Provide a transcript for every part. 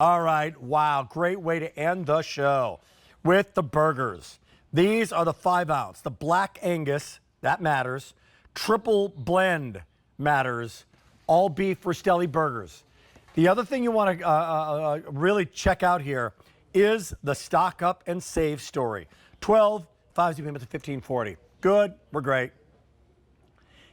All right, wow, great way to end the show with the burgers. These are the 5-ounce, the Black Angus, that matters. Triple blend matters. All beef Rastelli burgers. The other thing you want to really check out here is the stock up and save story. 12, 5 payments of $15.40. Good, we're great.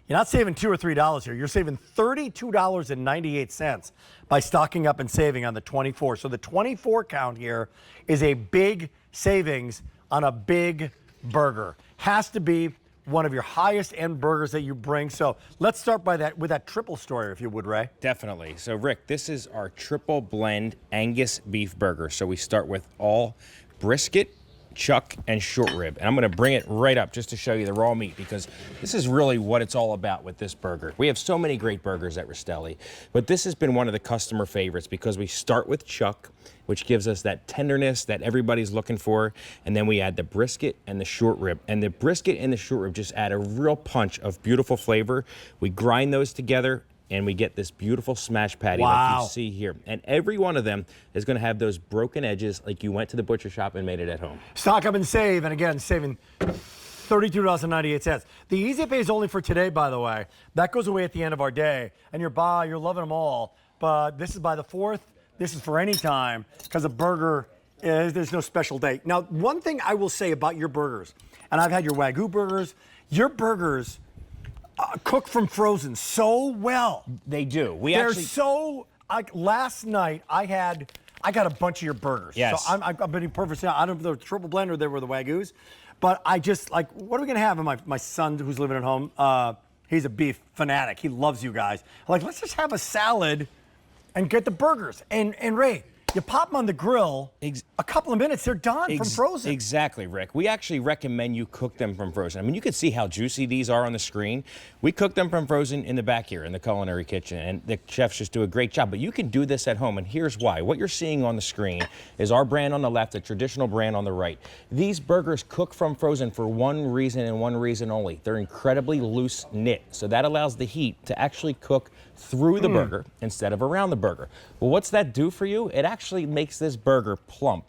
You're not saving $2 or $3 here. You're saving $32.98 by stocking up and saving on the 24. So the 24 count here is a big savings on a big burger. Has to be one of your highest end burgers that you bring. So let's start with that triple story, if you would, Ray. Definitely. So Rick, this is our triple blend Angus beef burger. So we start with all brisket, chuck, and short rib. And I'm going to bring it right up just to show you the raw meat, because this is really what it's all about with this burger. We have so many great burgers at Rastelli, but this has been one of the customer favorites because we start with chuck, which gives us that tenderness that everybody's looking for, and then we add the brisket and the short rib. And the brisket and the short rib just add a real punch of beautiful flavor. We grind those together, and we get this beautiful smash patty like you see here. And every one of them is going to have those broken edges like you went to the butcher shop and made it at home. Stock up and save, and again, saving $32.98. The Easy Pay is only for today, by the way. That goes away at the end of our day, and you're loving them all. But this is by the 4th. This is for any time, because a burger, there's no special day. Now, one thing I will say about your burgers, and I've had your Wagyu burgers, your burgers cook from frozen so well. They do. They're so, like last night I got a bunch of your burgers. Yes. So I'm being perfect. I don't know if the triple blender there were the Wagyus, but I just like, what are we gonna have? And my son who's living at home, he's a beef fanatic. He loves you guys. I'm like, let's just have a salad and get the burgers. And Ray, you pop them on the grill, a couple of minutes, they're done from frozen. Exactly, Rick. We actually recommend you cook them from frozen. I mean, you can see how juicy these are on the screen. We cook them from frozen in the back here in the culinary kitchen, and the chefs just do a great job. But you can do this at home, and here's why. What you're seeing on the screen is our brand on the left, a traditional brand on the right. These burgers cook from frozen for one reason and one reason only. They're incredibly loose knit, so that allows the heat to actually cook through the burger instead of around the burger. Well, what's that do for you? It actually makes this burger plump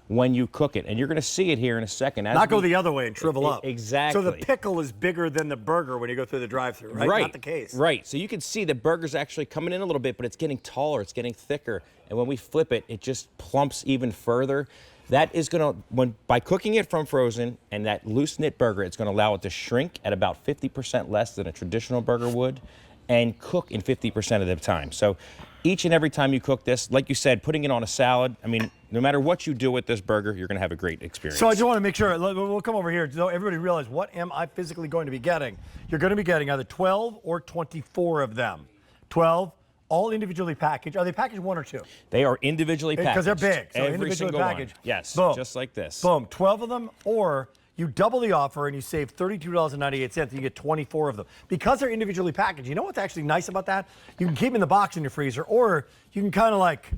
when you cook it, and you're going to see it here in a second. Not go the other way and shrivel up. Exactly. So the pickle is bigger than the burger when you go through the drive-thru, right? Right. Not the case. Right. So you can see the burger's actually coming in a little bit, but it's getting taller, it's getting thicker, and when we flip it, it just plumps even further. That is going to, by cooking it from frozen and that loose knit burger, it's going to allow it to shrink at about 50% less than a traditional burger would, and cook in 50% of the time. So each and every time you cook this, like you said, putting it on a salad, I mean, no matter what you do with this burger, you're going to have a great experience. So I just want to make sure, we'll come over here so everybody realize, what am I physically going to be getting? You're going to be getting either 12 or 24 of them. 12, all individually packaged. Are they packaged one or two? They are individually packaged. Because they're big, so every individually single packaged. One. Yes, boom, just like this. Boom, 12 of them, or you double the offer and you save $32.98 and you get 24 of them. Because they're individually packaged, you know what's actually nice about that? You can keep them in the box in your freezer, or you can kind of like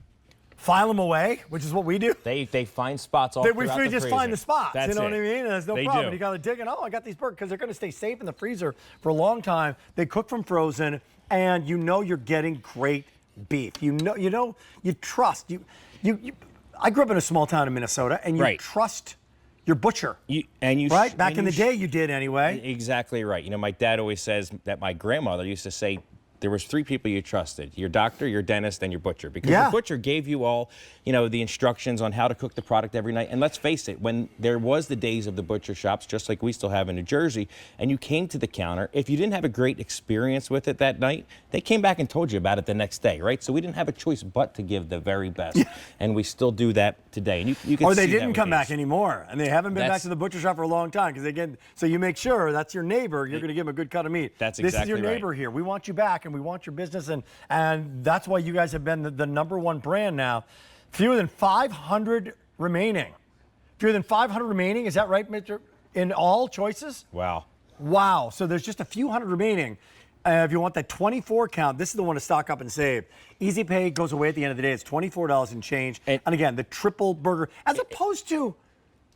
file them away, which is what we do. They find spots all throughout the freezer. We just find the spots, That's you know it. what I mean? And there's no They problem. do. You got to dig in, oh, I got these burgers, because they're going to stay safe in the freezer for a long time. They cook from frozen, and you know you're getting great beef. You trust. I grew up in a small town in Minnesota, and you trust your butcher. Right? Back in the day, you did anyway. Exactly right. You know, my dad always says that my grandmother used to say, there was 3 people you trusted: your doctor, your dentist, and your butcher. Because the butcher gave you all, you know, the instructions on how to cook the product every night. And let's face it, when there was the days of the butcher shops, just like we still have in New Jersey, and you came to the counter, if you didn't have a great experience with it that night, they came back and told you about it the next day, right? So we didn't have a choice but to give the very best. And we still do that today. And you can or they see didn't that come back anymore, and they haven't been back to the butcher shop for a long time, because again, so you make sure that's your neighbor, you're going to give him a good cut of meat. That's exactly This is your neighbor here. We want you back, and we want your business, and that's why you guys have been the #1 brand now. Fewer than 500 remaining. Fewer than 500 remaining, is that right, Mr.? In all choices? Wow. Wow, so there's just a few hundred remaining. If you want that 24 count, this is the one to stock up and save. Easy Pay goes away at the end of the day. It's $24 and change. And again, the triple burger, as opposed to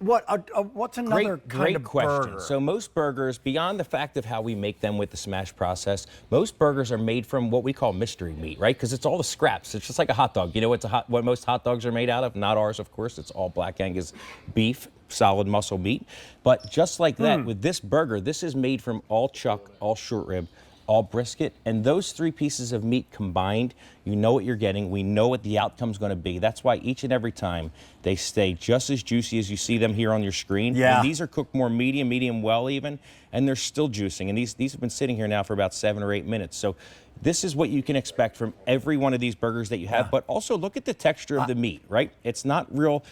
what's another kind Great of question. burger? So most burgers, beyond the fact of how we make them with the smash process, most burgers are made from what we call mystery meat, right? Because it's all the scraps. It's just like a hot dog. You know what most hot dogs are made out of? Not ours, of course. It's all black Angus beef, solid muscle meat. But just like that, with this burger, this is made from all chuck, all short rib, all brisket, and those 3 pieces of meat combined, you know what you're getting. We know what the outcome's going to be. That's why each and every time they stay just as juicy as you see them here on your screen. Yeah. And these are cooked more medium well even, and they're still juicing. And these have been sitting here now for about 7 or 8 minutes. So this is what you can expect from every one of these burgers that you have. But also look at the texture of the meat, right? It's not real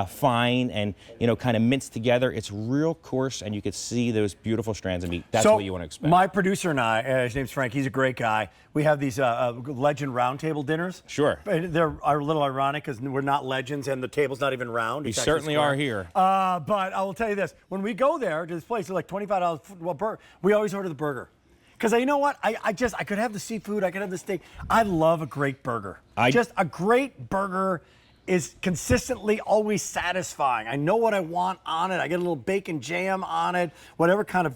fine and, you know, kind of minced together. It's real coarse, and you can see those beautiful strands of meat. That's what you want to expect. My producer and I, his name's Frank, he's a great guy. We have these legend roundtable dinners. Sure. They're a little ironic because we're not legends and the table's not even round. You certainly are here. But I will tell you this. When we go there to this place, it's like $25 burger. We always order the burger. Because you know what? I could have the seafood, I could have the steak. I love a great burger. Just a great burger is consistently always satisfying. I know what I want on it. I get a little bacon jam on it, whatever kind of.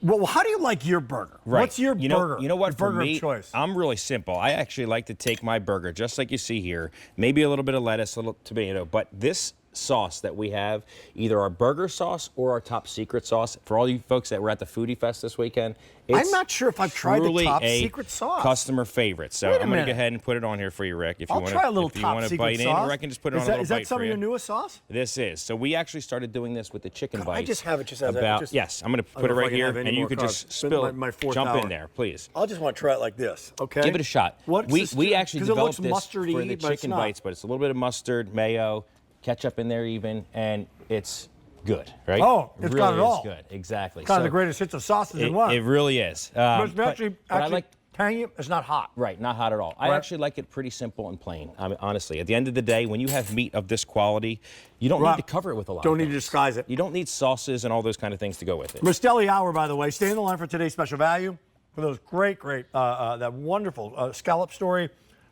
Well, how do you like your burger? Right. What's your burger? You know what? Your For burger me, of choice. I'm really simple. I actually like to take my burger, just like you see here, maybe a little bit of lettuce, a little tomato, but this sauce that we have, either our burger sauce or our top secret sauce, for all you folks that were at the Foodie Fest this weekend, I'm not sure if I've tried the top secret sauce. Customer favorite. So I'm going to go ahead and put it on here for you, Rick. If I'll you want try a little if you top want to secret bite sauce. in, or I can just put it on a little bite for you. Is that some of your newest sauce? This is. So we actually started doing this with the chicken bites. I just have it. Yes, I'm going to put it right here, and you can just spill it. Jump in there, please. I'll just want to try it like this. Okay. Give it a shot. We actually developed this for the chicken bites, but it's a little bit of mustard, mayo, ketchup in there even, and it's good, right? Oh, it's really got it all. Good, exactly. Kind of the greatest hits of sauces in one. It really is. But it's actually I like tangy. It's not hot. Right, not hot at all. I actually like it pretty simple and plain. I mean, honestly, at the end of the day, when you have meat of this quality, you don't need to cover it with a lot. Don't need to disguise it. You don't need sauces and all those kind of things to go with it. Rastelli Hour, by the way. Stay in the line for today's special value for those great, that wonderful scallop story.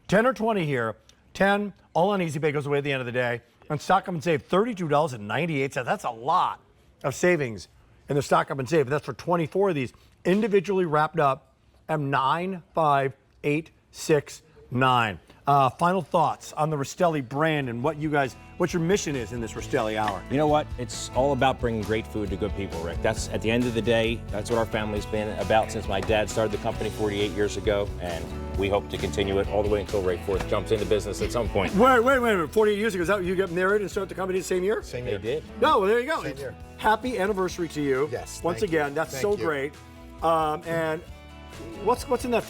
10 or 20 here. 10, all on Easy Pay goes away at the end of the day. And Stock Up and Save, $32.98. That's a lot of savings in the Stock Up and Save. That's for 24 of these individually wrapped up. M95869. Final thoughts on the Rastelli brand and what your mission is in this Rastelli Hour. You know what? It's all about bringing great food to good people, Rick. That's, at the end of the day, that's what our family's been about since my dad started the company 48 years ago, and we hope to continue it all the way until Ray Forth jumps into business at some point. Wait a minute. 48 years ago, is that you got married and started the company the same year? Same year. They did. No, well, there you go. Same year. Happy anniversary to you. Yes. Once again, that's Thank so you. great. And what's in that photo?